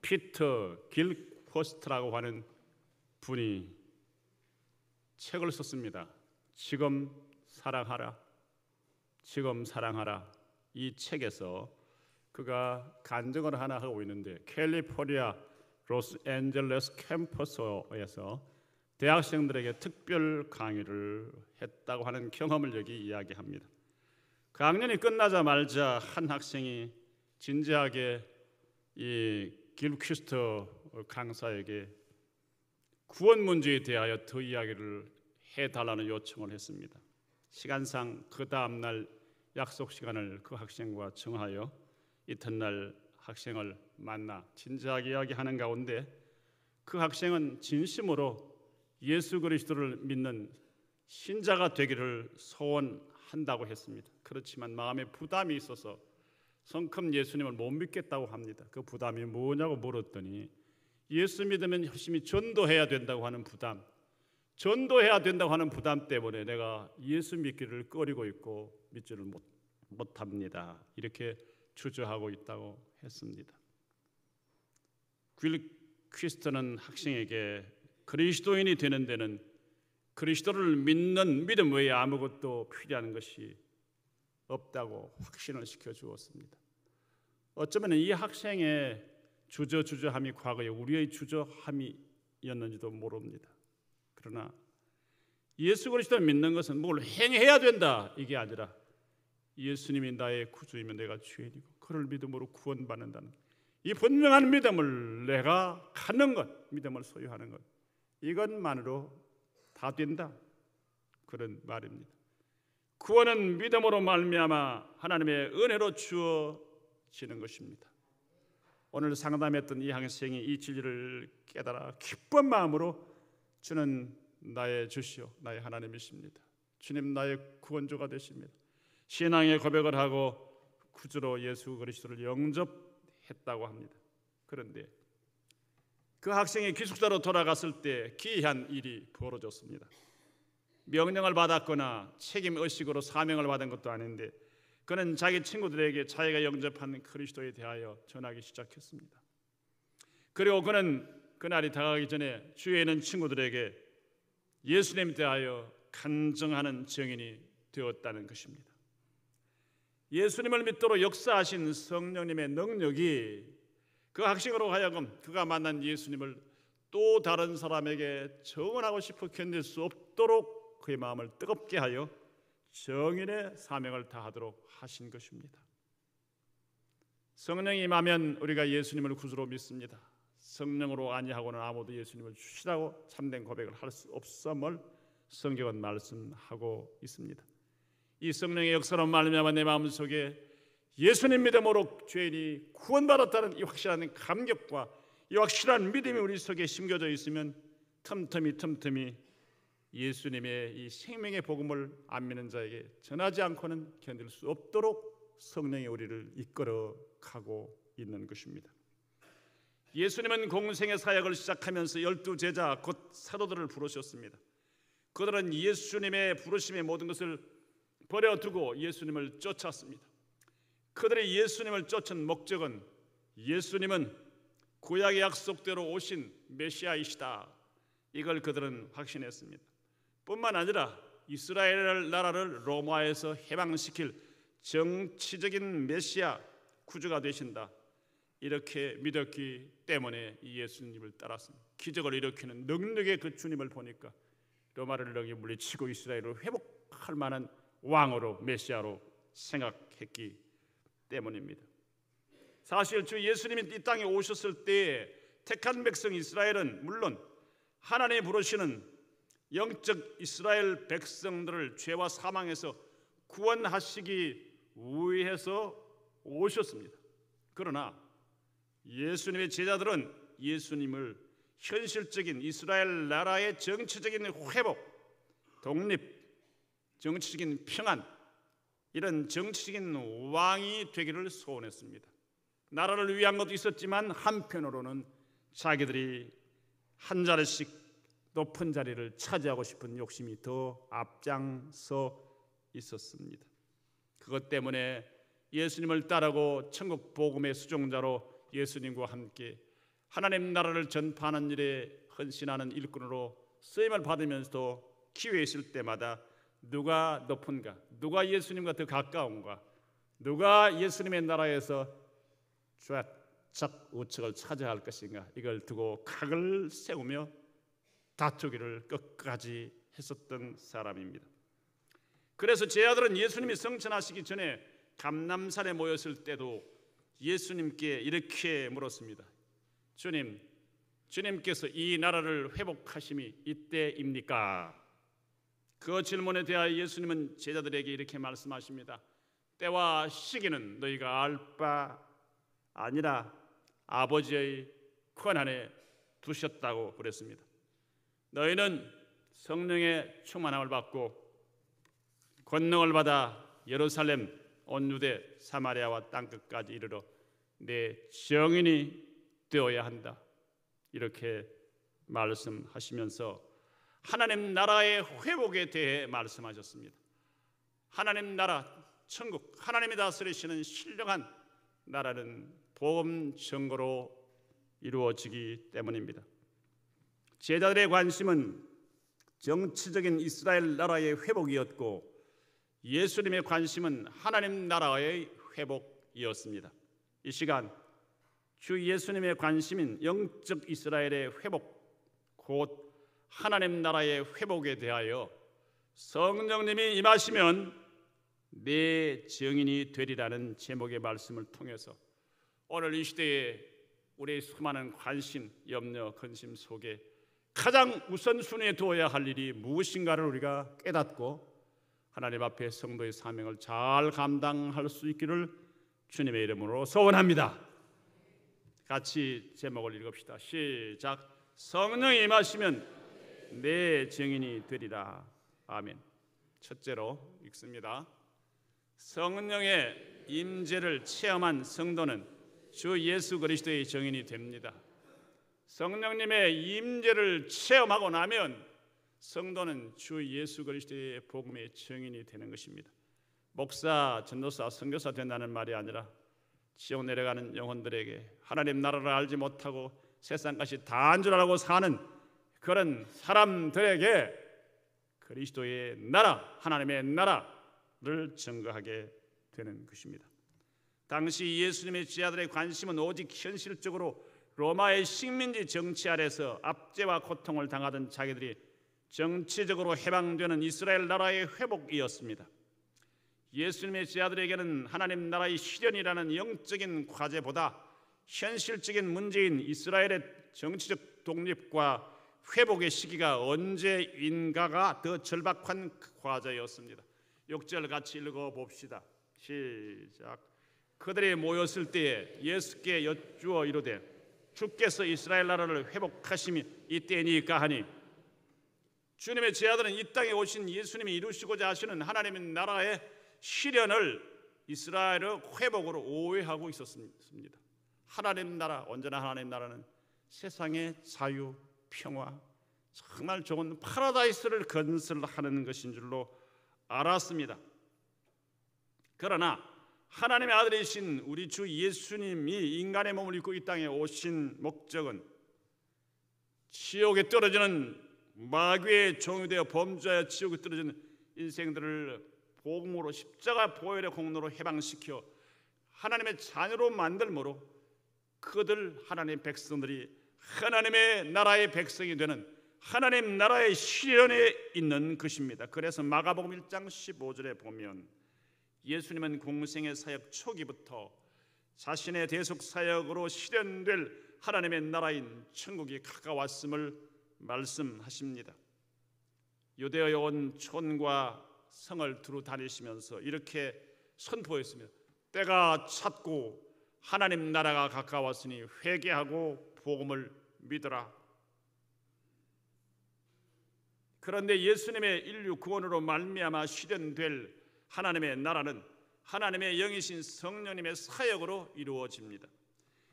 피터 길쿼스트라고 하는 분이 책을 썼습니다. 지금 사랑하라, 지금 사랑하라. 이 책에서 그가 간증을 하나 하고 있는데, 캘리포니아 로스앤젤레스 캠퍼스에서 대학생들에게 특별 강의를 했다고 하는 경험을 여기 이야기합니다. 강연이 끝나자마자 한 학생이 진지하게 이 길퀴스터 강사에게 구원 문제에 대하여 더 이야기를 해달라는 요청을 했습니다. 시간상 그 다음날 약속 시간을 그 학생과 정하여 이튿날 학생을 만나 진지하게 이야기하는 가운데 그 학생은 진심으로 예수 그리스도를 믿는 신자가 되기를 소원한다고 했습니다. 그렇지만 마음에 부담이 있어서 성큼 예수님을 못 믿겠다고 합니다. 그 부담이 뭐냐고 물었더니 예수 믿으면 열심히 전도해야 된다고 하는 부담, 전도해야 된다고 하는 부담 때문에 내가 예수 믿기를 꺼리고 있고 믿지를 못합니다. 이렇게 주저하고 있다고 했습니다. 길퀴스트는 학생에게 그리스도인이 되는 데는 그리스도를 믿는 믿음 외에 아무것도 필요한 것이 없다고 확신을 시켜주었습니다. 어쩌면 이 학생의 주저함이 과거에 우리의 주저함이었는지도 모릅니다. 그러나 예수 그리스도를 믿는 것은 뭘 행해야 된다 이게 아니라 예수님이 나의 구주이면 내가 죄인이고 그를 믿음으로 구원받는다는 이 분명한 믿음을 내가 갖는 것, 믿음을 소유하는 것, 이것만으로 다 된다, 그런 말입니다. 구원은 믿음으로 말미암아 하나님의 은혜로 주어지는 것입니다. 오늘 상담했던 이 학생이 이 진리를 깨달아 기쁜 마음으로 주는 나의 주시오, 나의 하나님이십니다. 주님 나의 구원주가 되십니다. 신앙의 고백을 하고 구주로 예수 그리스도를 영접했다고 합니다. 그런데 그 학생이 기숙사로 돌아갔을 때 기이한 일이 벌어졌습니다. 명령을 받았거나 책임의식으로 사명을 받은 것도 아닌데 그는 자기 친구들에게 자기가 영접한 그리스도에 대하여 전하기 시작했습니다. 그리고 그는 그날이 다가가기 전에 주위에 있는 친구들에게 예수님에 대하여 간증하는 증인이 되었다는 것입니다. 예수님을 믿도록 역사하신 성령님의 능력이 그 학생으로 하여금 그가 만난 예수님을 또 다른 사람에게 증언하고 싶어 견딜 수 없도록 그의 마음을 뜨겁게 하여 정인의 사명을 다하도록 하신 것입니다. 성령이 임하면 우리가 예수님을 구주로 믿습니다. 성령으로 아니하고는 아무도 예수님을 주시라고 참된 고백을 할 수 없음을 성경은 말씀하고 있습니다. 이 성령의 역사로 말미암아 내 마음속에 예수님 믿음으로 죄인이 구원받았다는 이 확실한 감격과 이 확실한 믿음이 우리 속에 심겨져 있으면 틈틈이 예수님의 이 생명의 복음을 안 믿는 자에게 전하지 않고는 견딜 수 없도록 성령이 우리를 이끌어 가고 있는 것입니다. 예수님은 공생의 사역을 시작하면서 12제자 곧 사도들을 부르셨습니다. 그들은 예수님의 부르심의 모든 것을 버려두고 예수님을 쫓았습니다. 그들이 예수님을 쫓은 목적은 예수님은 구약의 약속대로 오신 메시아이시다, 이걸 그들은 확신했습니다. 뿐만 아니라 이스라엘 나라를 로마에서 해방시킬 정치적인 메시아 구주가 되신다, 이렇게 믿었기 때문에 예수님을 따랐습니다. 기적을 일으키는 능력의 그 주님을 보니까 로마를 능히 물리치고 이스라엘을 회복할 만한 왕으로 메시아로 생각했기 때문입니다. 사실 주 예수님이 이 땅에 오셨을 때에 택한 백성 이스라엘은 물론 하나님이 부르시는 영적 이스라엘 백성들을 죄와 사망에서 구원하시기 위해서 오셨습니다. 그러나 예수님의 제자들은 예수님을 현실적인 이스라엘 나라의 정치적인 회복, 독립, 정치적인 평안, 이런 정치적인 왕이 되기를 소원했습니다. 나라를 위한 것도 있었지만 한편으로는 자기들이 한 자리씩 높은 자리를 차지하고 싶은 욕심이 더 앞장서 있었습니다. 그것 때문에 예수님을 따르고 천국 복음의 수종자로 예수님과 함께 하나님 나라를 전파하는 일에 헌신하는 일꾼으로 쓰임을 받으면서도 기회 있을 때마다 누가 높은가, 누가 예수님과 더 가까운가, 누가 예수님의 나라에서 좌측 우측을 차지할 것인가, 이걸 두고 각을 세우며 다투기를 끝까지 했었던 사람입니다. 그래서 제자들은 예수님이 성천하시기 전에 감람산에 모였을 때도 예수님께 이렇게 물었습니다. 주님께서 이 나라를 회복하심이 이때입니까? 그 질문에 대하여 예수님은 제자들에게 이렇게 말씀하십니다. 때와 시기는 너희가 알 바 아니라 아버지의 권한에 두셨다고 그랬습니다. 너희는 성령의 충만함을 받고 권능을 받아 예루살렘, 온 유대, 사마리아와 땅끝까지 이르러 내 증인이 되어야 한다. 이렇게 말씀하시면서 하나님 나라의 회복에 대해 말씀하셨습니다. 하나님 나라, 천국, 하나님이 다스리시는 신령한 나라는 복음 증거로 이루어지기 때문입니다. 제자들의 관심은 정치적인 이스라엘 나라의 회복이었고 예수님의 관심은 하나님 나라의 회복이었습니다. 이 시간 주 예수님의 관심인 영적 이스라엘의 회복, 곧 하나님 나라의 회복에 대하여 성령님이 임하시면 내 증인이 되리라는 제목의 말씀을 통해서 오늘 이 시대에 우리의 수많은 관심, 염려, 근심 속에 가장 우선순위에 두어야 할 일이 무엇인가를 우리가 깨닫고 하나님 앞에 성도의 사명을 잘 감당할 수 있기를 주님의 이름으로 소원합니다. 같이 제목을 읽읍시다. 시작. 성령이 임하시면 내 증인이 되리라. 아멘. 첫째로 읽습니다. 성령의 임재를 체험한 성도는 주 예수 그리스도의 증인이 됩니다. 성령님의 임재를 체험하고 나면 성도는 주 예수 그리스도의 복음의 증인이 되는 것입니다. 목사, 전도사, 선교사 된다는 말이 아니라 지옥 내려가는 영혼들에게 하나님 나라를 알지 못하고 세상까지 다 한 줄 알고 사는 그런 사람들에게 그리스도의 나라, 하나님의 나라를 증거하게 되는 것입니다. 당시 예수님의 제자들의 관심은 오직 현실적으로 로마의 식민지 정치 아래서 압제와 고통을 당하던 자기들이 정치적으로 해방되는 이스라엘 나라의 회복이었습니다. 예수님의 제자들에게는 하나님 나라의 실현이라는 영적인 과제보다 현실적인 문제인 이스라엘의 정치적 독립과 회복의 시기가 언제인가가 더 절박한 과제였습니다. 6절 같이 읽어봅시다. 시작. 그들이 모였을 때에 예수께 여쭈어 이르되 주께서 이스라엘 나라를 회복하심이 이때니까 하니, 주님의 제자들은 이 땅에 오신 예수님이 이루시고자 하시는 하나님의 나라의 실현을 이스라엘의 회복으로 오해하고 있었습니다. 하나님 나라, 언제나 하나님 나라는 세상의 자유, 평화, 정말 좋은 파라다이스를 건설하는 것인 줄로 알았습니다. 그러나 하나님의 아들이신 우리 주 예수님이 인간의 몸을 입고 이 땅에 오신 목적은 지옥에 떨어지는 마귀의 종이 되어 범죄하여 지옥에 떨어지는 인생들을 복음으로 십자가 보혈의 공로로 해방시켜 하나님의 자녀로 만들므로 그들 하나님의 백성들이 하나님의 나라의 백성이 되는 하나님 나라의 실현에 있는 것입니다. 그래서 마가복음 1장 15절에 보면 예수님은 공생의 사역 초기부터 자신의 대속 사역으로 실현될 하나님의 나라인 천국이 가까웠음을 말씀하십니다. 유대의 온 촌과 성을 두루 다니시면서 이렇게 선포했습니다. 때가 찼고 하나님 나라가 가까웠으니 회개하고 복음을 믿으라. 그런데 예수님의 인류 구원으로 말미암아 실현될 하나님의 나라는 하나님의 영이신 성령님의 사역으로 이루어집니다.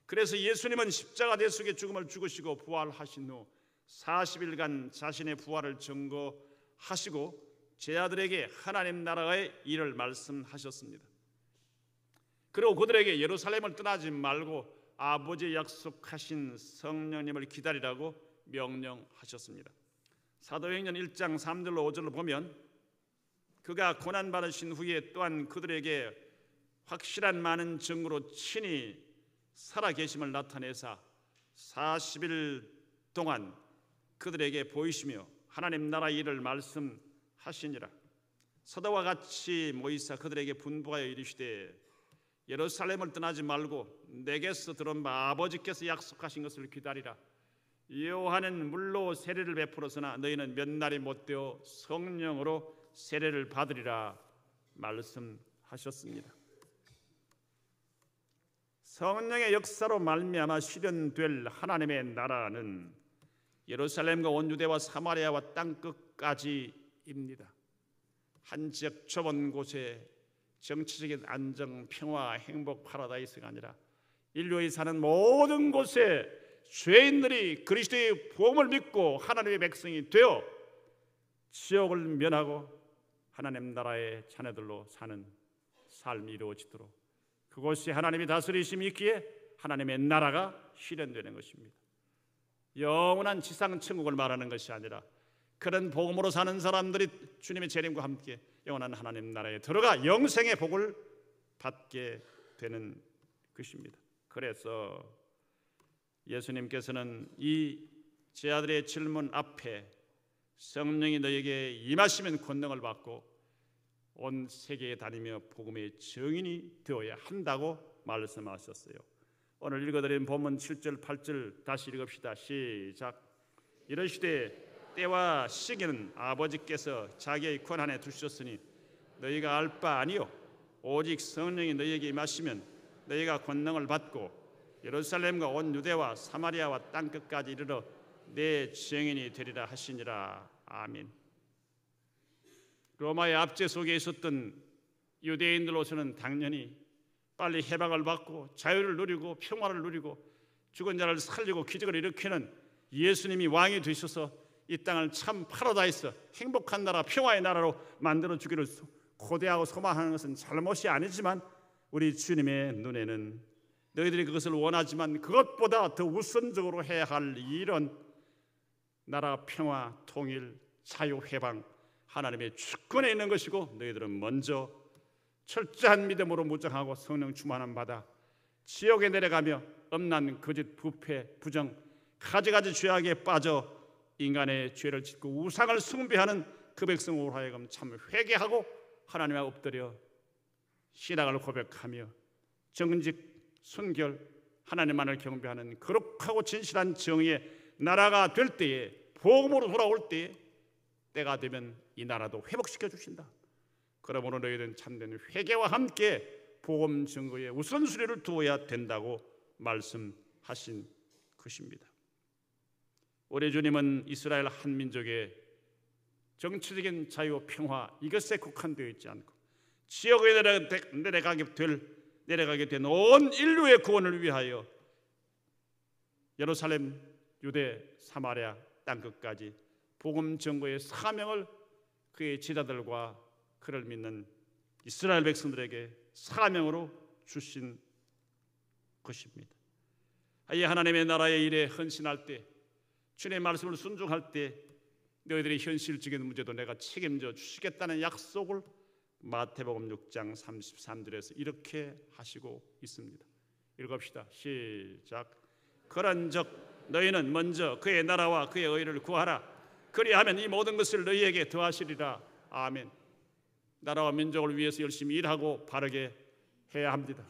그래서 예수님은 십자가 대속의 죽음을 죽으시고 부활하신 후 40일간 자신의 부활을 증거하시고 제자들에게 하나님 나라의 일을 말씀하셨습니다. 그리고 그들에게 예루살렘을 떠나지 말고 아버지 약속하신 성령님을 기다리라고 명령하셨습니다. 사도행전 1장 3절로 5절로 보면 그가 고난받으신 후에 또한 그들에게 확실한 많은 증거로 친히 살아계심을 나타내사 40일 동안 그들에게 보이시며 하나님 나라 일을 말씀하시니라. 서다와 같이 모이사 그들에게 분부하여 이르시되 예루살렘을 떠나지 말고 내게서 들은 바 아버지께서 약속하신 것을 기다리라. 요한은 물로 세례를 베풀었으나 너희는 몇 날이 못되어 성령으로 세례를 받으리라 말씀하셨습니다. 성령의 역사로 말미암아 실현될 하나님의 나라는 예루살렘과 온 유대와 사마리아와 땅 끝까지입니다. 한 지역 좁은 곳에 정치적인 안정, 평화, 행복, 파라다이스가 아니라 인류의 사는 모든 곳에 죄인들이 그리스도의 복음을 믿고 하나님의 백성이 되어 지옥을 면하고 하나님 나라의 자녀들로 사는 삶이 이루어지도록 그곳이 하나님이 다스리심이 있기에 하나님의 나라가 실현되는 것입니다. 영원한 지상 천국을 말하는 것이 아니라 그런 복음으로 사는 사람들이 주님의 재림과 함께 영원한 하나님 나라에 들어가 영생의 복을 받게 되는 것입니다. 그래서 예수님께서는 이 제 아들의 질문 앞에 성령이 너에게 임하시면 권능을 받고 온 세계에 다니며 복음의 증인이 되어야 한다고 말씀하셨어요. 오늘 읽어드린 본문 7절 8절 다시 읽읍시다. 시작. 이르시되 때와 시기는 아버지께서 자기의 권한에 두셨으니 너희가 알 바 아니요 오직 성령이 너희에게 임하시면 너희가 권능을 받고 예루살렘과 온 유대와 사마리아와 땅끝까지 이르러 내 증인이 되리라 하시니라. 아멘. 로마의 압제 속에 있었던 유대인들로서는 당연히 빨리 해방을 받고 자유를 누리고 평화를 누리고 죽은 자를 살리고 기적을 일으키는 예수님이 왕이 되셔서 이 땅을 참 파라다이스, 행복한 나라, 평화의 나라로 만들어 주기를 고대하고 소망하는 것은 잘못이 아니지만 우리 주님의 눈에는 너희들이 그것을 원하지만 그것보다 더 우선적으로 해야 할 일은 나라 평화, 통일, 자유, 해방, 하나님의 주권에 있는 것이고 너희들은 먼저 철저한 믿음으로 무장하고 성령 충만함 받아 지옥에 내려가며 엄난 거짓, 부패, 부정, 가지가지 죄악에 빠져 인간의 죄를 짓고 우상을 숭배하는 그 백성으로 하여금 참 회개하고 하나님 앞에 엎드려 신앙을 고백하며 정직, 순결, 하나님만을 경배하는 거룩하고 진실한 정의의 나라가 될 때에 복음으로 돌아올 때에 때가 되면 이 나라도 회복시켜 주신다. 그러므로 너희들은 참된 회개와 함께 복음 증거에 우선순위를 두어야 된다고 말씀하신 것입니다. 우리 주님은 이스라엘 한 민족의 정치적인 자유, 평화 이것에 국한되어 있지 않고 지옥에 내려가게 된 온 인류의 구원을 위하여 예루살렘, 유대, 사마리아 땅끝까지 복음 증거의 사명을 그의 제자들과 그를 믿는 이스라엘 백성들에게 사명으로 주신 것입니다. 이 하나님의 나라의 일에 헌신할 때, 주님의 말씀을 순종할 때 너희들의 현실적인 문제도 내가 책임져 주시겠다는 약속을 마태복음 6장 33절에서 이렇게 하시고 있습니다. 읽읍시다. 시작. 그런즉 너희는 먼저 그의 나라와 그의 의를 구하라. 그리하면 이 모든 것을 너희에게 더하시리라. 아멘. 나라와 민족을 위해서 열심히 일하고 바르게 해야 합니다.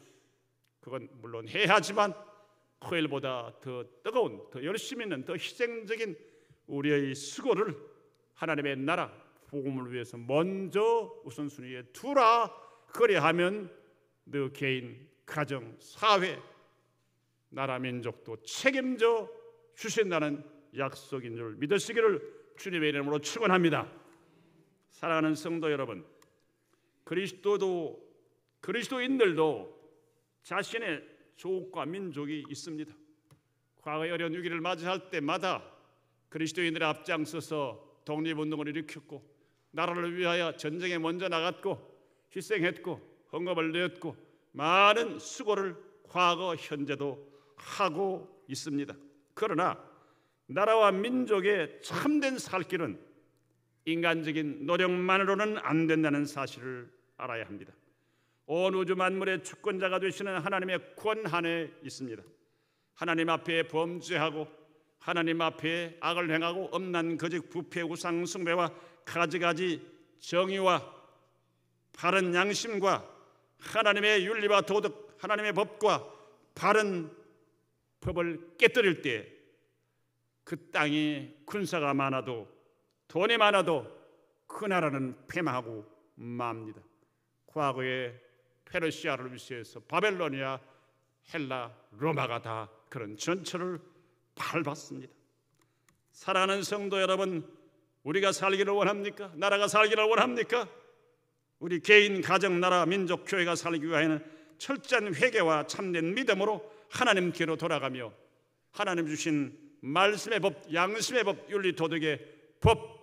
그건 물론 해야 하지만 그 일보다 더 뜨거운, 더 열심히 있는, 더 희생적인 우리의 수고를 하나님의 나라, 복음을 위해서 먼저 우선순위에 두라. 그리하면 너 개인, 가정, 사회, 나라, 민족도 책임져 주신다는 약속인 줄 믿으시기를 주님의 이름으로 축원합니다. 사랑하는 성도 여러분, 그리스도인들도 자신의 족과 민족이 있습니다. 과거의 어려운 위기를 맞이할 때마다 그리스도인들이 앞장서서 독립운동을 일으켰고 나라를 위하여 전쟁에 먼저 나갔고 희생했고 헌금을 내었고 많은 수고를 과거 현재도 하고 있습니다. 그러나 나라와 민족의 참된 살 길은 인간적인 노력만으로는 안 된다는 사실을 알아야 합니다. 온 우주 만물의 주권자가 되시는 하나님의 권한에 있습니다. 하나님 앞에 범죄하고 하나님 앞에 악을 행하고 엄난 거짓 부패 우상 숭배와 가지가지 정의와 바른 양심과 하나님의 윤리와 도덕, 하나님의 법과 바른 법을 깨뜨릴 때 그 땅에 군사가 많아도 돈이 많아도 그 나라는 패망하고 맙니다. 과거에 페르시아를 위시해서 바벨론이야 헬라, 로마가 다 그런 전철을 밟았습니다. 사랑하는 성도 여러분, 우리가 살기를 원합니까? 나라가 살기를 원합니까? 우리 개인, 가정, 나라, 민족, 교회가 살기 위하여는 철저한 회개와 참된 믿음으로 하나님께로 돌아가며 하나님 주신 말씀의 법, 양심의 법, 윤리, 도덕의 법,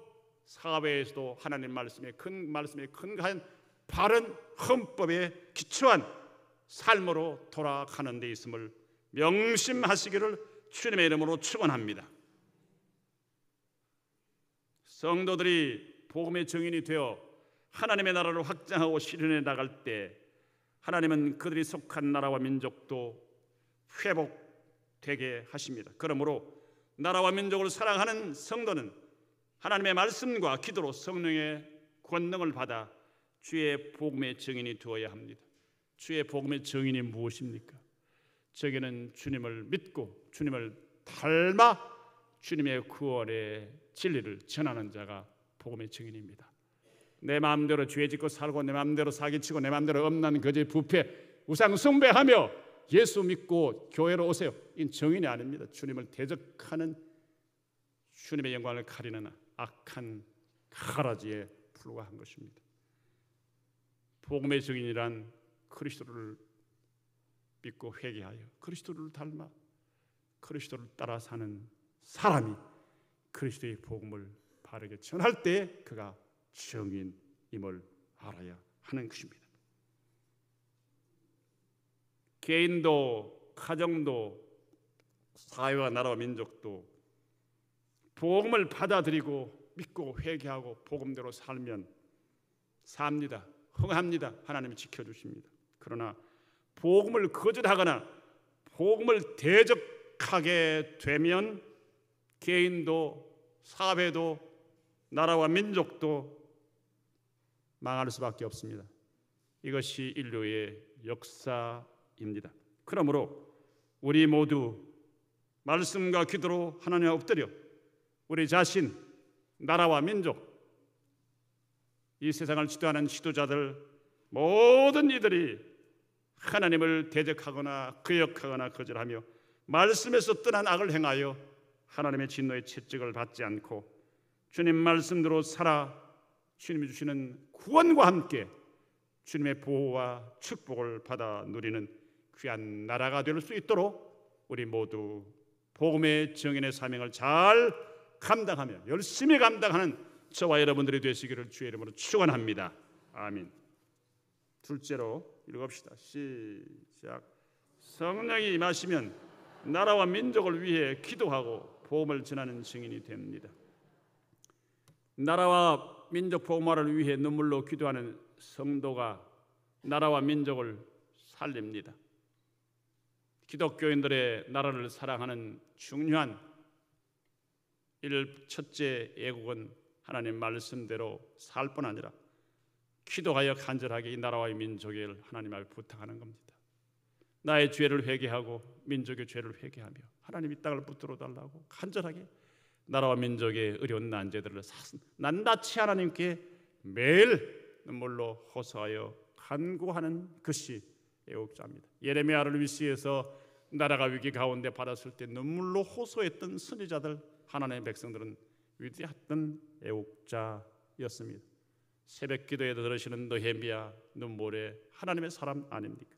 사회에서도 하나님 말씀에 근거한 바른 헌법에 기초한 삶으로 돌아가는 데 있음을 명심하시기를 주님의 이름으로 축원합니다. 성도들이 복음의 증인이 되어 하나님의 나라를 확장하고 실현해 나갈 때 하나님은 그들이 속한 나라와 민족도 회복되게 하십니다. 그러므로 나라와 민족을 사랑하는 성도는 하나님의 말씀과 기도로 성령의 권능을 받아 주의 복음의 증인이 되어야 합니다. 주의 복음의 증인이 무엇입니까? 저기는 주님을 믿고 주님을 닮아 주님의 구원의 진리를 전하는 자가 복음의 증인입니다. 내 마음대로 죄 짓고 살고 내 마음대로 사기치고 내 마음대로 엄난 거짓 부패 우상 숭배하며 예수 믿고 교회로 오세요. 이 증인이 아닙니다. 주님을 대적하는 주님의 영광을 가리는 악한 가라지에 불과한 것입니다. 복음의 증인이란 그리스도를 믿고 회개하여 그리스도를 닮아 그리스도를 따라 사는 사람이 그리스도의 복음을 바르게 전할 때 그가 증인임을 알아야 하는 것입니다. 개인도 가정도 사회와 나라와 민족도 복음을 받아들이고 믿고 회개하고 복음대로 살면 삽니다. 흥합니다. 하나님이 지켜주십니다. 그러나 복음을 거절하거나 복음을 대적하게 되면 개인도 사회도 나라와 민족도 망할 수밖에 없습니다. 이것이 인류의 역사입니다. 그러므로 우리 모두 말씀과 기도로 하나님 앞에 엎드려 우리 자신, 나라와 민족, 이 세상을 지도하는 지도자들 모든 이들이 하나님을 대적하거나 거역하거나 거절하며 말씀에서 떠난 악을 행하여 하나님의 진노의 채찍을 받지 않고 주님 말씀대로 살아 주님이 주시는 구원과 함께 주님의 보호와 축복을 받아 누리는 귀한 나라가 될 수 있도록 우리 모두 복음의 증인의 사명을 잘 감당하며 열심히 감당하는 저와 여러분들이 되시기를 주의 이름으로 축원합니다. 아멘. 둘째로 읽읍시다. 시작. 성령이 임하시면 나라와 민족을 위해 기도하고 복음을 전하는 증인이 됩니다. 나라와 민족 복음화를 위해 눈물로 기도하는 성도가 나라와 민족을 살립니다. 기독교인들의 나라를 사랑하는 중요한 첫째 애국은 하나님 말씀대로 살 뿐 아니라 기도하여 간절하게 이 나라와 이 민족을 하나님 앞에 부탁하는 겁니다. 나의 죄를 회개하고 민족의 죄를 회개하며 하나님 이 땅을 붙들어 달라고 간절하게 나라와 민족의 어려운 난제들을 낱낱이 하나님께 매일 눈물로 호소하여 간구하는 것이 애국자입니다. 예레미야를 위시해서 나라가 위기 가운데 받았을 때 눈물로 호소했던 선지자들, 하나님의 백성들은 위대했던 애국자였습니다. 새벽 기도에 들으시는 느헤미야, 눈물의 하나님의 사람 아닙니까?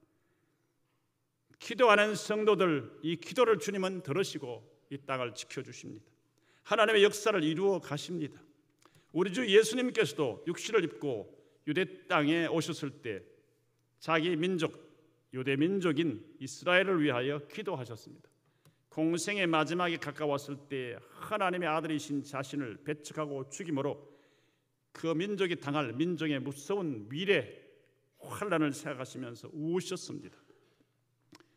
기도하는 성도들, 이 기도를 주님은 들으시고 이 땅을 지켜주십니다. 하나님의 역사를 이루어 가십니다. 우리 주 예수님께서도 육신을 입고 유대 땅에 오셨을 때 자기 민족 유대 민족인 이스라엘을 위하여 기도하셨습니다. 공생의 마지막이 가까웠을 때 하나님의 아들이신 자신을 배척하고 죽임으로 그 민족이 당할 민족의 무서운 미래 환란을 생각하시면서 우셨습니다.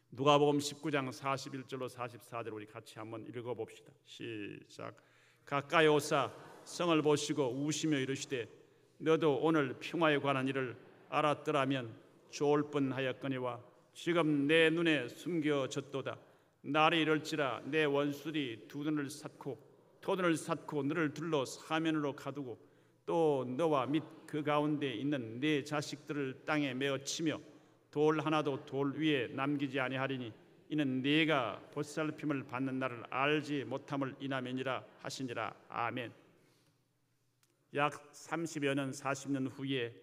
누가복음 19장 41절로 44절 우리 같이 한번 읽어봅시다. 시작. 가까이 오사 성을 보시고 우시며 이르시되 너도 오늘 평화에 관한 일을 알았더라면 좋을 뻔하였거니와 지금 내 눈에 숨겨졌도다. 날이 이럴지라 내 원수들이 두 눈을 샀고 너를 둘러 사면으로 가두고 또 너와 및 그 가운데 있는 네 자식들을 땅에 메어 치며 돌 하나도 돌 위에 남기지 아니하리니 이는 네가 보살핌을 받는 날을 알지 못함을 인함이니라 하시니라. 아멘. 약 30여 년 40년 후에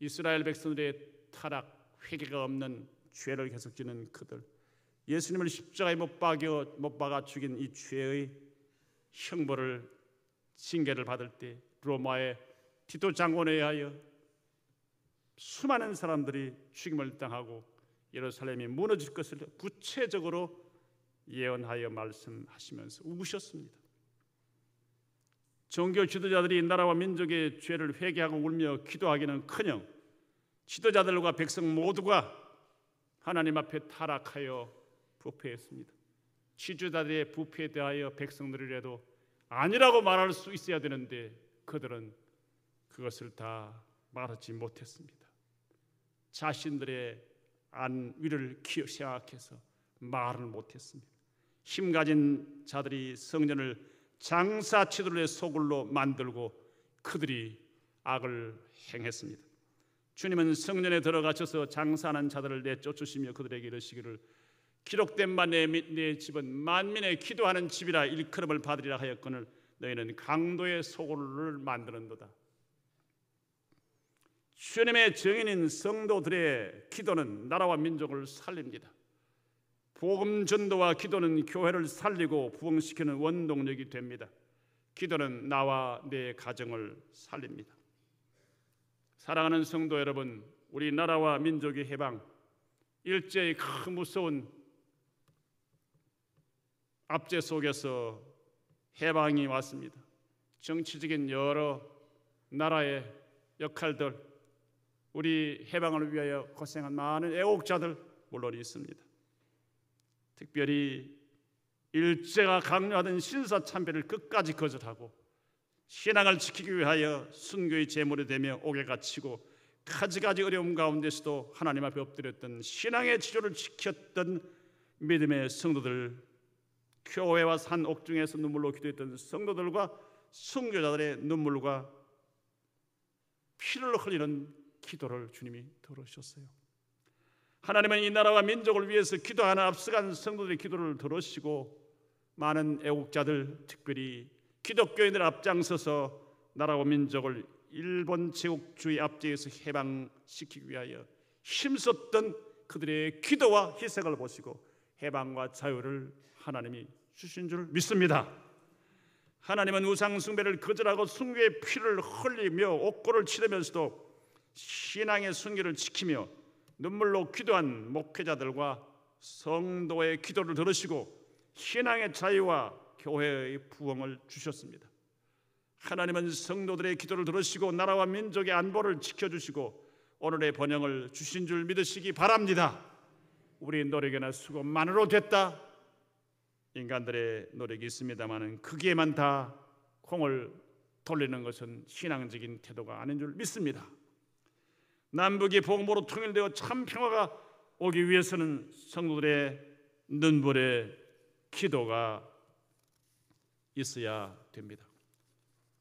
이스라엘 백성들의 타락, 회개가 없는 죄를 계속 지는 그들, 예수님을 십자가에 못 박아 죽인 이 죄의 형벌을 징계를 받을 때 로마의 티토 장군에 의하여 수많은 사람들이 죽임을 당하고 예루살렘이 무너질 것을 구체적으로 예언하여 말씀하시면서 우셨습니다. 종교 지도자들이 나라와 민족의 죄를 회개하고 울며 기도하기는커녕 지도자들과 백성 모두가 하나님 앞에 타락하여 부패했습니다. 지도자들의 부패에 대하여 백성들이라도 아니라고 말할 수 있어야 되는데 그들은 그것을 다 말하지 못했습니다. 자신들의 안위를 생각해서 말을 못했습니다. 힘가진 자들이 성전을 장사치들의 소굴로 만들고 그들이 악을 행했습니다. 주님은 성전에 들어가셔서 장사하는 자들을 내쫓으시며 그들에게 이르시기를 기록된 바 내 집은 만민의 기도하는 집이라 일컬음을 받으리라 하였거늘 너희는 강도의 소굴을 만드는도다. 주님의 증인인 성도들의 기도는 나라와 민족을 살립니다. 복음 전도와 기도는 교회를 살리고 부흥시키는 원동력이 됩니다. 기도는 나와 내 가정을 살립니다. 사랑하는 성도 여러분, 우리 나라와 민족의 해방, 일제의 큰 무서운 압제 속에서 해방이 왔습니다. 정치적인 여러 나라의 역할들, 우리 해방을 위하여 고생한 많은 애국자들 물론 있습니다. 특별히 일제가 강요하던 신사참배를 끝까지 거절하고 신앙을 지키기 위하여 순교의 제물이 되며 옥에 갇히고 가지가지 어려움 가운데서도 하나님 앞에 엎드렸던 신앙의 지조를 지켰던 믿음의 성도들, 교회와 산 옥중에서 눈물로 기도했던 성도들과 순교자들의 눈물과 피를 흘리는 기도를 주님이 들으셨어요. 하나님은 이 나라와 민족을 위해서 기도하는 앞서간 성도들의 기도를 들으시고 많은 애국자들, 특별히 기독교인들 앞장서서 나라와 민족을 일본 제국주의 압제에서 해방시키기 위하여 힘썼던 그들의 기도와 희생을 보시고 해방과 자유를 하나님이 주신 줄 믿습니다. 하나님은 우상 숭배를 거절하고 순교의 피를 흘리며 옥고를 치르면서도 신앙의 순결을 지키며 눈물로 기도한 목회자들과 성도의 기도를 들으시고 신앙의 자유와 교회의 부흥을 주셨습니다. 하나님은 성도들의 기도를 들으시고 나라와 민족의 안보를 지켜주시고 오늘의 번영을 주신 줄 믿으시기 바랍니다. 우리 노력이나 수고만으로 됐다. 인간들의 노력이 있습니다마는 거기에만 다 공을 돌리는 것은 신앙적인 태도가 아닌 줄 믿습니다. 남북이 복음으로 통일되어 참 평화가 오기 위해서는 성도들의 눈물의 기도가 있어야 됩니다.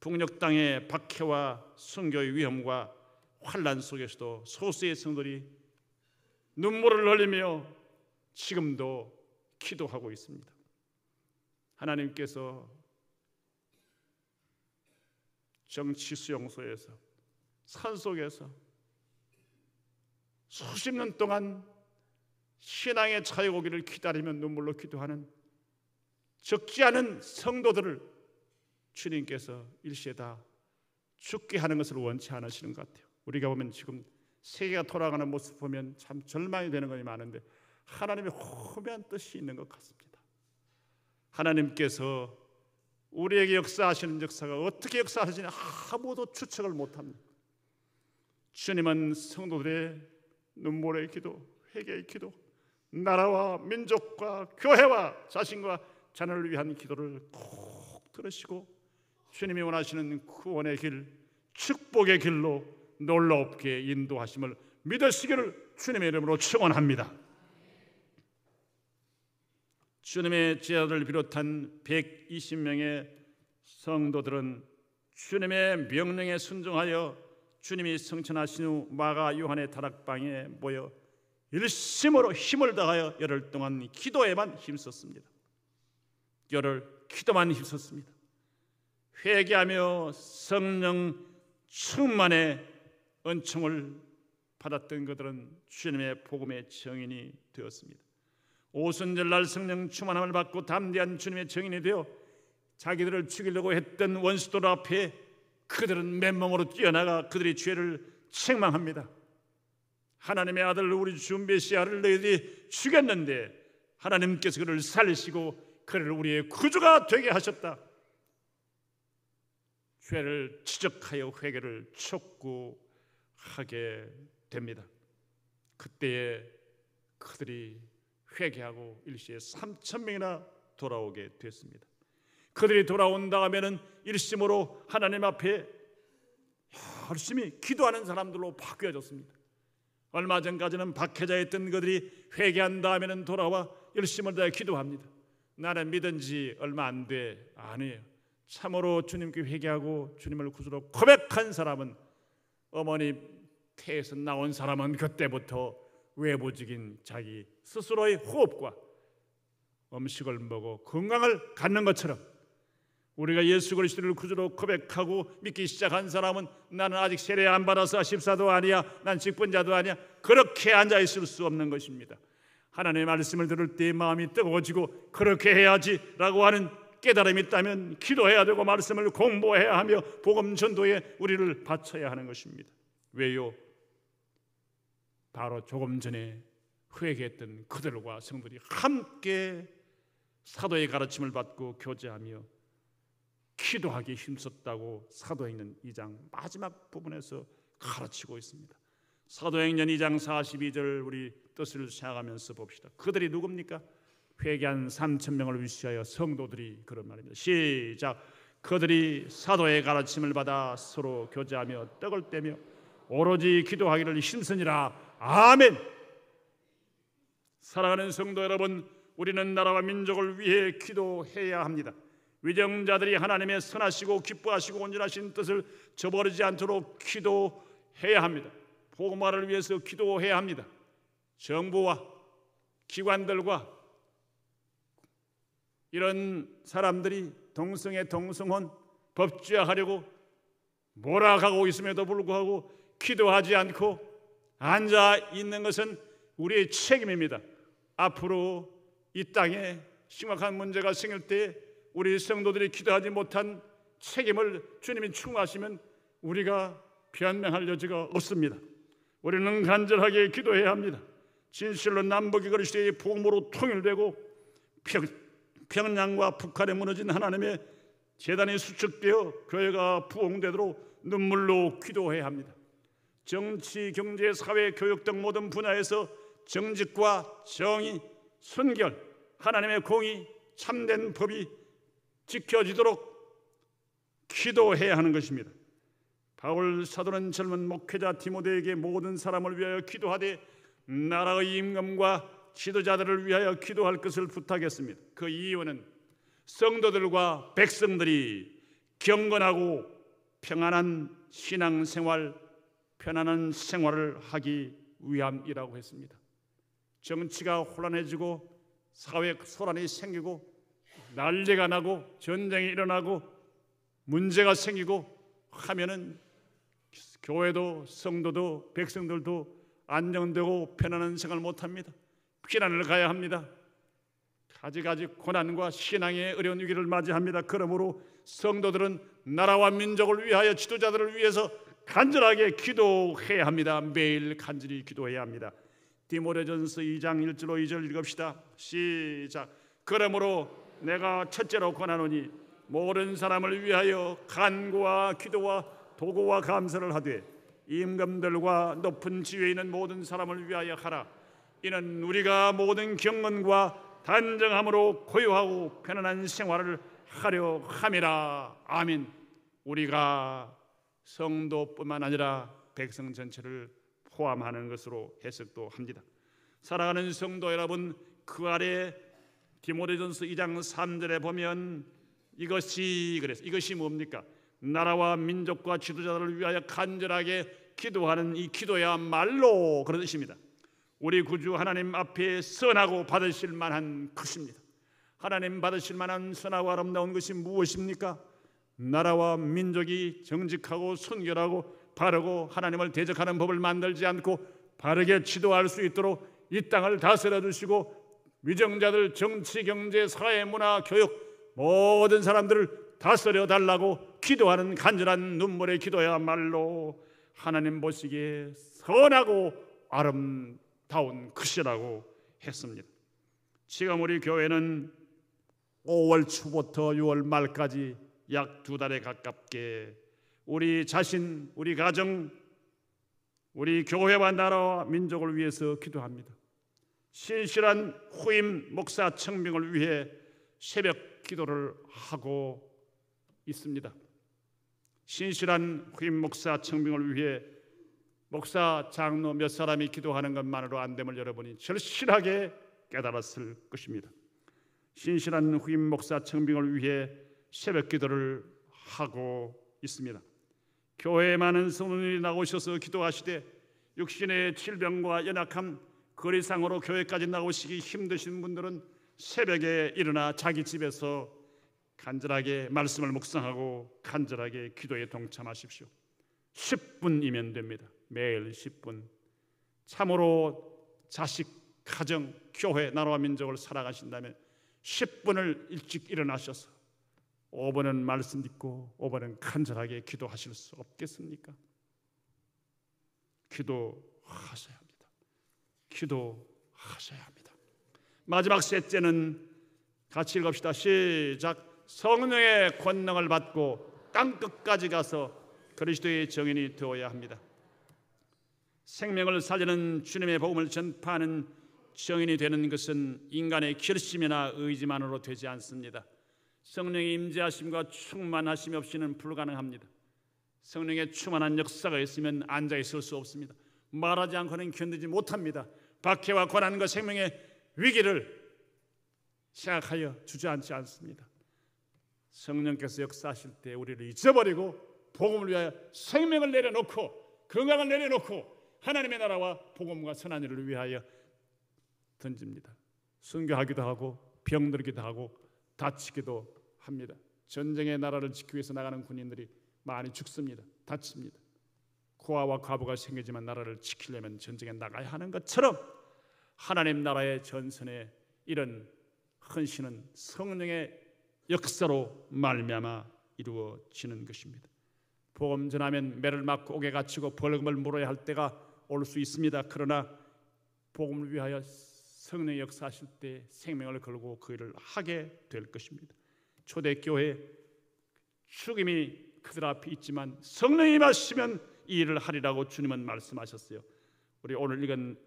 북녘 땅의 박해와 순교의 위험과 환란 속에서도 소수의 성도들이 눈물을 흘리며 지금도 기도하고 있습니다. 하나님께서 정치 수용소에서 산속에서 수십 년 동안 신앙의 자유 오기를 기다리며 눈물로 기도하는 적지 않은 성도들을 주님께서 일시에 다 죽게 하는 것을 원치 않으시는 것 같아요. 우리가 보면 지금 세계가 돌아가는 모습 보면 참 절망이 되는 것이 많은데 하나님의 호미한 뜻이 있는 것 같습니다. 하나님께서 우리에게 역사하시는 역사가 어떻게 역사하시는지 아무도 추측을 못합니다. 주님은 성도들의 눈물의 기도, 회개의 기도, 나라와 민족과 교회와 자신과 자녀를 위한 기도를 꼭 들으시고 주님이 원하시는 구원의 길, 축복의 길로 놀랍게 인도하심을 믿으시기를 주님의 이름으로 축원합니다. 주님의 제자들을 비롯한 120명의 성도들은 주님의 명령에 순종하여 주님이 성천하신 후 마가 요한의 다락방에 모여 일심으로 힘을 다하여 열흘 동안 기도에만 힘썼습니다. 열흘 기도만 힘썼습니다. 회개하며 성령 충만의 은총을 받았던 그들은 주님의 복음의 증인이 되었습니다. 오순절날 성령 충만함을 받고 담대한 주님의 증인이 되어 자기들을 죽이려고 했던 원수들 앞에 그들은 맨몸으로 뛰어나가 그들의 죄를 책망합니다. 하나님의 아들 우리 주 메시아를 너희들이 죽였는데 하나님께서 그를 살리시고 그를 우리의 구주가 되게 하셨다. 죄를 지적하여 회개를 촉구하게 됩니다. 그때에 그들이 회개하고 일시에 3,000명이나 돌아오게 됐습니다. 그들이 돌아온 다음에는 일심으로 하나님 앞에 열심히 기도하는 사람들로 바뀌어졌습니다. 얼마 전까지는 박해자였던 그들이 회개한 다음에는 돌아와 열심을 다해 기도합니다. 나는 믿은 지 얼마 안 돼. 아니에요. 참으로 주님께 회개하고 주님을 구주로 고백한 사람은 어머니 태에서 나온 사람은 그때부터 외부적인 자기 스스로의 호흡과 음식을 먹어 건강을 갖는 것처럼 우리가 예수 그리스도를 구주로 고백하고 믿기 시작한 사람은 나는 아직 세례 안 받아서 십사도 아니야, 난 직분자도 아니야, 그렇게 앉아있을 수 없는 것입니다. 하나님의 말씀을 들을 때 마음이 뜨거워지고 그렇게 해야지라고 하는 깨달음이 있다면 기도해야 되고 말씀을 공부해야 하며 복음 전도에 우리를 바쳐야 하는 것입니다. 왜요? 바로 조금 전에 회개했던 그들과 성도들이 함께 사도의 가르침을 받고 교제하며 기도하기 힘썼다고 사도행전 2장 마지막 부분에서 가르치고 있습니다. 사도행전 2장 42절 우리 뜻을 생각하면서 봅시다. 그들이 누굽니까? 회개한 3,000명을 위시하여 성도들이 그런 말입니다. 시작. 그들이 사도의 가르침을 받아 서로 교제하며 떡을 떼며 오로지 기도하기를 힘쓰니라. 아멘. 사랑하는 성도 여러분, 우리는 나라와 민족을 위해 기도해야 합니다. 위정자들이 하나님의 선하시고 기뻐하시고 온전하신 뜻을 저버리지 않도록 기도해야 합니다. 복음화를 위해서 기도해야 합니다. 정부와 기관들과 이런 사람들이 동성애 동성혼 법제화하려고 몰아가고 있음에도 불구하고 기도하지 않고 앉아 있는 것은 우리의 책임입니다. 앞으로 이 땅에 심각한 문제가 생길 때 우리 성도들이 기도하지 못한 책임을 주님이 추궁하시면 우리가 변명할 여지가 없습니다. 우리는 간절하게 기도해야 합니다. 진실로 남북이 그리스도의 복음으로 통일되고 평양과 북한에 무너진 하나님의 재단이 수축되어 교회가 부흥되도록 눈물로 기도해야 합니다. 정치, 경제, 사회, 교육 등 모든 분야에서 정직과 정의, 순결, 하나님의 공의, 참된 법이 지켜지도록 기도해야 하는 것입니다. 바울 사도는 젊은 목회자 디모데에게 모든 사람을 위하여 기도하되 나라의 임금과 지도자들을 위하여 기도할 것을 부탁했습니다. 그 이유는 성도들과 백성들이 경건하고 평안한 신앙생활, 편안한 생활을 하기 위함이라고 했습니다. 정치가 혼란해지고 사회 소란이 생기고 난리가 나고 전쟁이 일어나고 문제가 생기고 하면은 교회도 성도도 백성들도 안정되고 편안한 생활을 못합니다. 피난을 가야 합니다. 가지가지 고난과 신앙의 어려운 위기를 맞이합니다. 그러므로 성도들은 나라와 민족을 위하여 지도자들을 위해서 간절하게 기도해야 합니다. 매일 간절히 기도해야 합니다. 디모데전서 2장 1절로 2절 읽읍시다. 시작. 그러므로 내가 첫째로 권하노니 모든 사람을 위하여 간구와 기도와 도구와 감사를 하되 임금들과 높은 지위에 있는 모든 사람을 위하여 하라. 이는 우리가 모든 경건과 단정함으로 고요하고 편안한 생활을 하려 함이라. 아멘. 우리가 성도뿐만 아니라 백성 전체를 포함하는 것으로 해석도 합니다. 사랑하는 성도 여러분, 그 아래 디모데전서 2장 3절에 보면 이것이 뭡니까? 나라와 민족과 지도자들을 위하여 간절하게 기도하는 이 기도야말로 그런 뜻입니다. 우리 구주 하나님 앞에 선하고 받으실 만한 것입니다. 하나님 받으실 만한 선하고 아름다운 것이 무엇입니까? 나라와 민족이 정직하고 순결하고 바르고 하나님을 대적하는 법을 만들지 않고 바르게 지도할 수 있도록 이 땅을 다스려 주시고 위정자들, 정치, 경제, 사회, 문화, 교육 모든 사람들을 다스려 달라고 기도하는 간절한 눈물의 기도야말로 하나님 보시기에 선하고 아름다운 것이라고 했습니다. 지금 우리 교회는 5월 초부터 6월 말까지 약 2달에 가깝게 우리 자신, 우리 가정, 우리 교회와 나라와 민족을 위해서 기도합니다. 신실한 후임 목사 청빙을 위해 새벽 기도를 하고 있습니다. 신실한 후임 목사 청빙을 위해 목사, 장로 몇 사람이 기도하는 것만으로 안 됨을 여러분이 절실하게 깨달았을 것입니다. 신실한 후임 목사 청빙을 위해 새벽 기도를 하고 있습니다. 교회에 많은 성도들이 나오셔서 기도하시되 육신의 질병과 연약함, 거리상으로 교회까지 나오시기 힘드신 분들은 새벽에 일어나 자기 집에서 간절하게 말씀을 묵상하고 간절하게 기도에 동참하십시오. 10분이면 됩니다. 매일 10분. 참으로 자식, 가정, 교회, 나라와 민족을 살아가신다면 10분을 일찍 일어나셔서 5분은 말씀 듣고 5분은 간절하게 기도하실 수 없겠습니까? 기도하셔야 합니다. 기도하셔야 합니다. 마지막 셋째는 같이 읽읍시다. 시작. 성령의 권능을 받고 땅끝까지 가서 그리스도의 증인이 되어야 합니다. 생명을 살리는 주님의 복음을 전파하는 증인이 되는 것은 인간의 결심이나 의지만으로 되지 않습니다. 성령의 임재하심과 충만하심 없이는 불가능합니다. 성령의 충만한 역사가 있으면 앉아 있을 수 없습니다. 말하지 않고는 견디지 못합니다. 박해와 고난과 생명의 위기를 생각하여 주저앉지 않습니다. 성령께서 역사하실 때 우리를 잊어버리고 복음을 위하여 생명을 내려놓고 건강을 내려놓고 하나님의 나라와 복음과 선한 일을 위하여 던집니다. 순교하기도 하고 병들기도 하고 다치기도 합니다. 전쟁의 나라를 지키기 위해서 나가는 군인들이 많이 죽습니다. 다칩니다. 고아와 과부가 생기지만 나라를 지키려면 전쟁에 나가야 하는 것처럼 하나님 나라의 전선에 이런 헌신은 성령의 역사로 말미암아 이루어지는 것입니다. 복음 전하면 매를 맞고 옥에 갇히고 벌금을 물어야 할 때가 올 수 있습니다. 그러나 복음을 위하여 성령의 역사하실 때 생명을 걸고 그 일을 하게 될 것입니다. 초대교회 죽임이 그들 앞에 있지만 성령이 임하시면 이 일을 하리라고 주님은 말씀하셨어요. 우리 오늘 읽은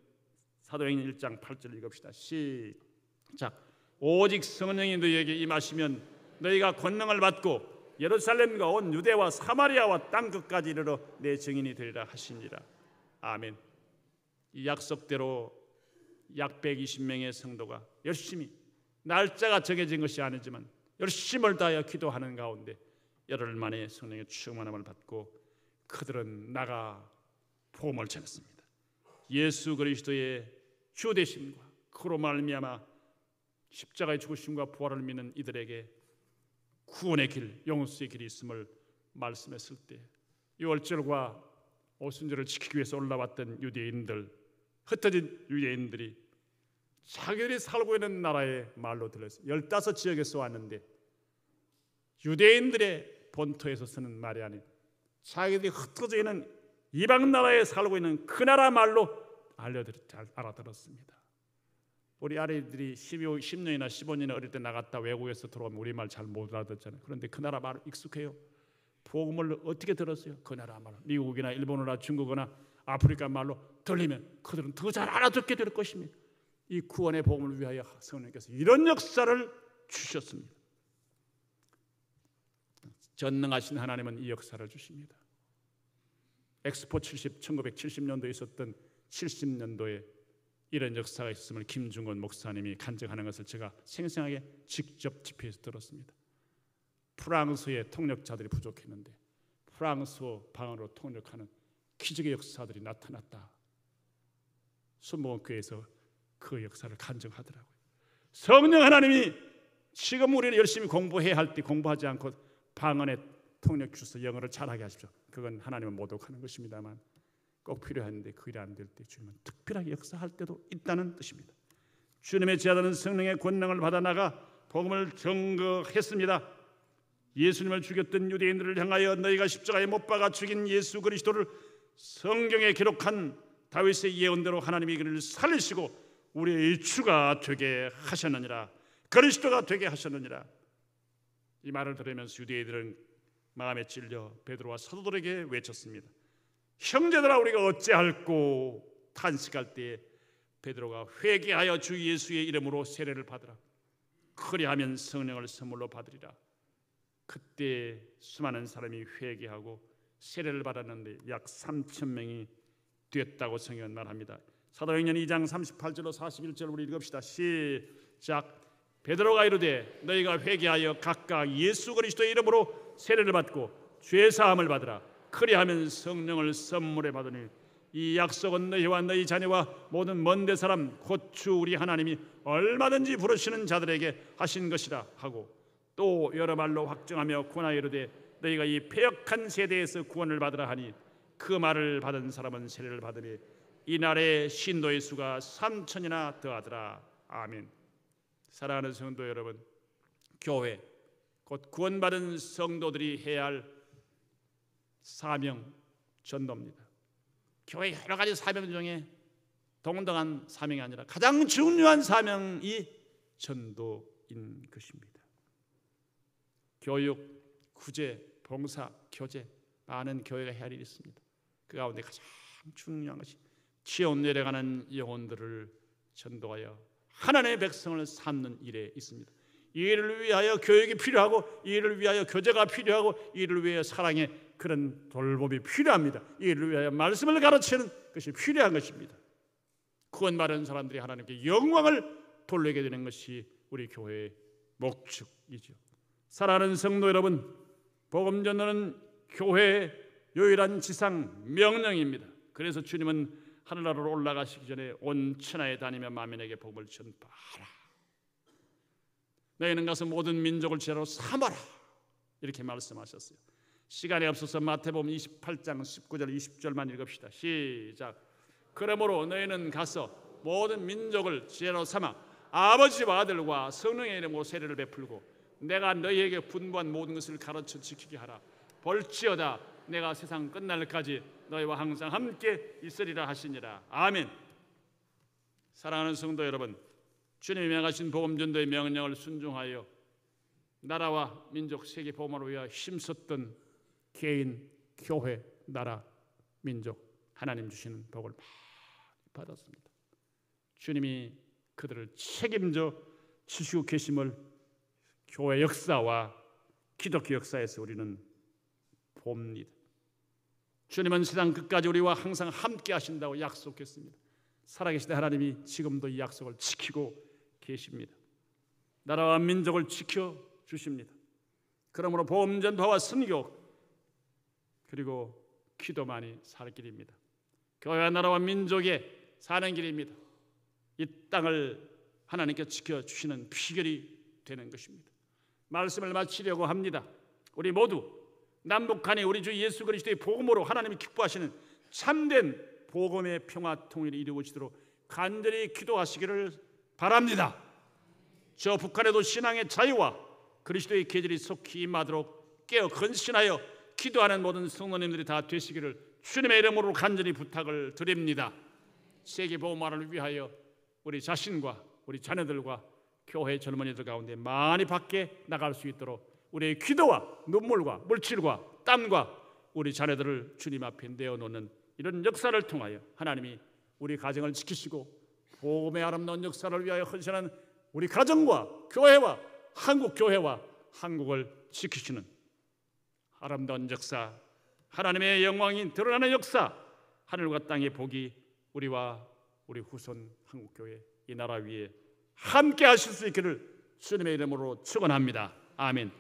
사도행전 1장 8절 읽읍시다. 시작. 오직 성령이 너희에게 임하시면 너희가 권능을 받고 예루살렘과 온 유대와 사마리아와 땅끝까지 이르러 내 증인이 되리라 하시니라. 아멘. 이 약속대로 약 120명의 성도가 열심히 날짜가 정해진 것이 아니지만 열심을 다하여 기도하는 가운데 열흘 만에 성령의 충만함을 받고 그들은 나가 복음을 전했습니다. 예수 그리스도의 주 되심과 그로 말미암아 십자가의 죽으심과 부활을 믿는 이들에게 구원의 길, 용서의 길이 있음을 말씀했을 때 유월절과 오순절을 지키기 위해서 올라왔던 유대인들, 흩어진 유대인들이 자기들이 살고 있는 나라의 말로 들렸어요. 15지역에서 왔는데 유대인들의 본토에서 쓰는 말이 아닌 자기들이 흩어져 있는 이방 나라에 살고 있는 그 나라 말로 잘 알아들었습니다. 우리 아이들이 10년이나 15년이나 어릴 때 나갔다 외국에서 들어오면 우리말 잘 못 알아듣잖아요. 그런데 그 나라 말 익숙해요. 복음을 어떻게 들었어요? 그 나라 말, 미국이나 일본어나 중국어나 아프리카 말로 들리면 그들은 더 잘 알아듣게 될 것입니다. 이 구원의 복음을 위하여 성령께서 이런 역사를 주셨습니다. 전능하신 하나님은 이 역사를 주십니다. 엑스포 1970년도에 있었던 70년도에 이런 역사가 있음을 김중건 목사님이 간증하는 것을 제가 생생하게 직접 집회에서 들었습니다. 프랑스의 통역자들이 부족했는데 프랑스어 방언으로 통역하는 기적의 역사들이 나타났다. 순복음교회에서 그 역사를 간증하더라고요. 성령 하나님이 지금 우리는 열심히 공부해야 할 때 공부하지 않고 방언에 통역 주셔서 영어를 잘하게 하십시오. 그건 하나님은 모독하는 것입니다만 꼭 필요한데 그 일이 안 될 때 주님은 특별하게 역사할 때도 있다는 뜻입니다. 주님의 제자들은 성령의 권능을 받아 나가 복음을 증거했습니다. 예수님을 죽였던 유대인들을 향하여 너희가 십자가에 못 박아 죽인 예수 그리스도를 성경에 기록한 다윗의 예언대로 하나님이 그를 살리시고 우리의 주가 되게 하셨느니라. 그리스도가 되게 하셨느니라. 이 말을 들으면서 유대인들은 마음에 찔려 베드로와 사도들에게 외쳤습니다. 형제들아 우리가 어찌할꼬? 탄식할 때에 베드로가 회개하여 주 예수의 이름으로 세례를 받으라. 그리하면 성령을 선물로 받으리라. 그때 수많은 사람이 회개하고 세례를 받았는데 약 3,000명이 됐다고 성경은 말합니다. 사도행전 2장 38절로 41절 우리 읽읍시다. 시작. 베드로가 이르되 너희가 회개하여 각각 예수 그리스도의 이름으로 세례를 받고 죄 사함을 받으라. 그리하면 성령을 선물에 받으니 이 약속은 너희와 너희 자녀와 모든 먼데 사람 곧 주 우리 하나님이 얼마든지 부르시는 자들에게 하신 것이라 하고 또 여러 말로 확증하며 권하여 이르되 너희가 이 패역한 세대에서 구원을 받으라 하니 그 말을 받은 사람은 세례를 받으니 이날의 신도의 수가 3,000이나 더하더라. 아멘. 사랑하는 성도 여러분, 교회 곧 구원받은 성도들이 해야 할 사명 전도입니다. 교회 여러 가지 사명 중에 동등한 사명이 아니라 가장 중요한 사명이 전도인 것입니다. 교육, 구제, 봉사, 교제 많은 교회가 해야 할 일이 있습니다. 그 가운데 가장 중요한 것이 치어 내려가는 영혼들을 전도하여 하나님의 백성을 삼는 일에 있습니다. 이 일을 위하여 교육이 필요하고 이 일을 위하여 교제가 필요하고 이 일을 위하여 사랑의 그런 돌봄이 필요합니다. 이 일을 위하여 말씀을 가르치는 것이 필요한 것입니다. 구원받은 사람들이 하나님께 영광을 돌리게 되는 것이 우리 교회의 목적이죠. 사랑하는 성도 여러분, 복음 전도는 교회의 유일한 지상 명령입니다. 그래서 주님은 하늘나라로 올라가시기 전에 온 천하에 다니며 만민에게 복음을 전파하라. 너희는 가서 모든 민족을 제자로 삼아라. 이렇게 말씀하셨어요. 시간이 없어서 마태복음 28장 19절 20절만 읽읍시다. 시작. 그러므로 너희는 가서 모든 민족을 제자로 삼아 아버지와 아들과 성령의 이름으로 세례를 베풀고 내가 너희에게 분부한 모든 것을 가르쳐 지키게 하라. 볼지어다 내가 세상 끝날까지 너희와 항상 함께 있으리라 하시니라. 아멘. 사랑하는 성도 여러분, 주님이 명하신 복음 전도의 명령을 순종하여 나라와 민족 세계 복음을 위하여 힘썼던 개인, 교회, 나라, 민족 하나님 주시는 복을 많이 받았습니다. 주님이 그들을 책임져 주시고 계심을 교회 역사와 기독교 역사에서 우리는 봅니다. 주님은 세상 끝까지 우리와 항상 함께 하신다고 약속했습니다. 살아계신 하나님이 지금도 이 약속을 지키고 계십니다. 나라와 민족을 지켜주십니다. 그러므로 복음 전파와 선교 그리고 기도만이 살 길입니다. 교회와 나라와 민족의 사는 길입니다. 이 땅을 하나님께 지켜주시는 비결이 되는 것입니다. 말씀을 마치려고 합니다. 우리 모두 남북한이 우리 주 예수 그리스도의 복음으로 하나님이 기뻐하시는 참된 복음의 평화 통일이 이루어지도록 간절히 기도하시기를 바랍니다. 저 북한에도 신앙의 자유와 그리스도의 계절이 속히 임하도록 깨어 근신하여 기도하는 모든 성도님들이 다 되시기를 주님의 이름으로 간절히 부탁을 드립니다. 세계 복음화를 위하여 우리 자신과 우리 자녀들과 교회 젊은이들 가운데 많이 밖에 나갈 수 있도록 우리의 기도와 눈물과 물질과 땀과 우리 자녀들을 주님 앞에 내어놓는 이런 역사를 통하여 하나님이 우리 가정을 지키시고 복음의 아름다운 역사를 위하여 헌신하는 우리 가정과 교회와 한국 교회와 한국을 지키시는 아름다운 역사, 하나님의 영광이 드러나는 역사, 하늘과 땅의 복이 우리와 우리 후손 한국교회 이 나라 위에 함께 하실 수 있기를 주님의 이름으로 축원합니다. 아멘.